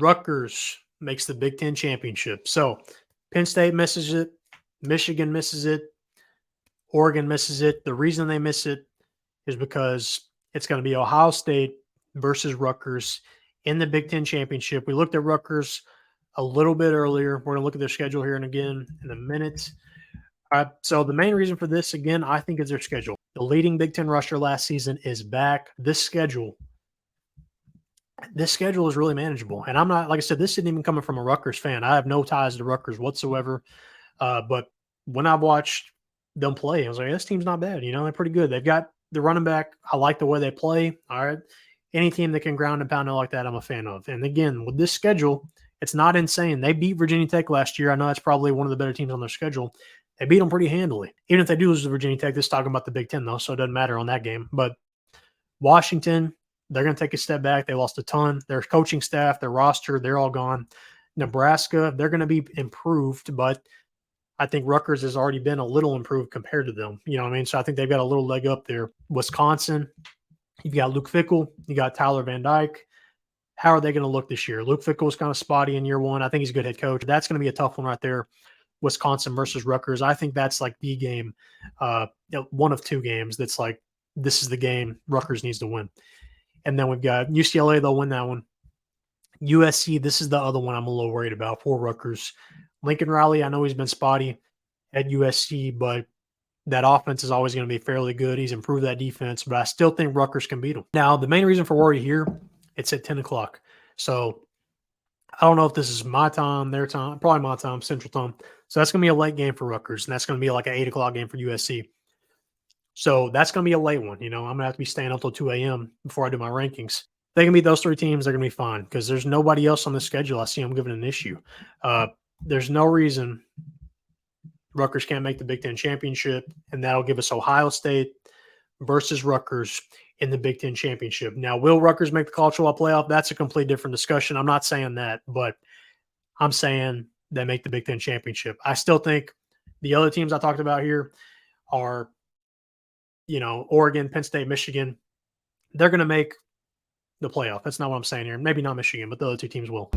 Rutgers makes the Big Ten championship. So Penn State misses it. Michigan misses it. Oregon misses it. The reason they miss it is because it's going to be Ohio State versus Rutgers in the Big Ten championship. We looked at Rutgers a little bit earlier. We're going to look at their schedule here and again in a minute. All right, so the main reason for this, again, I think is their schedule. The leading Big Ten rusher last season is back. This schedule is really manageable. And I'm not, like I said, this isn't even coming from a Rutgers fan. I have no ties to Rutgers whatsoever. But when I've watched them play, I was like, this team's not bad. They're pretty good. They've got the running back. I like the way they play. All right. Any team that can ground and pound it like that, I'm a fan of. And again, with this schedule, it's not insane. They beat Virginia Tech last year. I know that's probably one of the better teams on their schedule. They beat them pretty handily. Even if they do lose to Virginia Tech, this is talking about the Big Ten, though, so it doesn't matter on that game. But Washington, they're going to take a step back. They lost a ton. Their coaching staff, their roster, they're all gone. Nebraska, they're going to be improved, but I think Rutgers has already been a little improved compared to them. You know what I mean? So I think they've got a little leg up there. Wisconsin, you've got Luke Fickell. You got Tyler Van Dyke. How are they going to look this year? Luke Fickell was kind of spotty in year one. I think he's a good head coach. That's going to be a tough one right there. Wisconsin versus Rutgers. I think that's like the game, one of two games that's like, this is the game Rutgers needs to win. And then we've got UCLA. They'll win that one. USC, this is the other one I'm a little worried about for Rutgers. Lincoln Riley, I know he's been spotty at USC, but that offense is always going to be fairly good. He's improved that defense, but I still think Rutgers can beat them. Now, the main reason for worry here, it's at 10 o'clock. So I don't know if this is my time, their time, probably my time, Central time. So that's going to be a late game for Rutgers, and that's going to be like an 8 o'clock game for USC. So that's going to be a late one. I'm going to have to be staying up till 2 a.m. before I do my rankings. They can beat those three teams. They're going to be fine because there's nobody else on the schedule I see them giving an issue. There's no reason Rutgers can't make the Big Ten championship, and that'll give us Ohio State versus Rutgers in the Big Ten championship. Now, will Rutgers make the college football playoff? That's a complete different discussion. I'm not saying that, but I'm saying they make the Big Ten championship. I still think the other teams I talked about here are, Oregon, Penn State, Michigan. They're going to make the playoff. That's not what I'm saying here. Maybe not Michigan, but the other two teams will.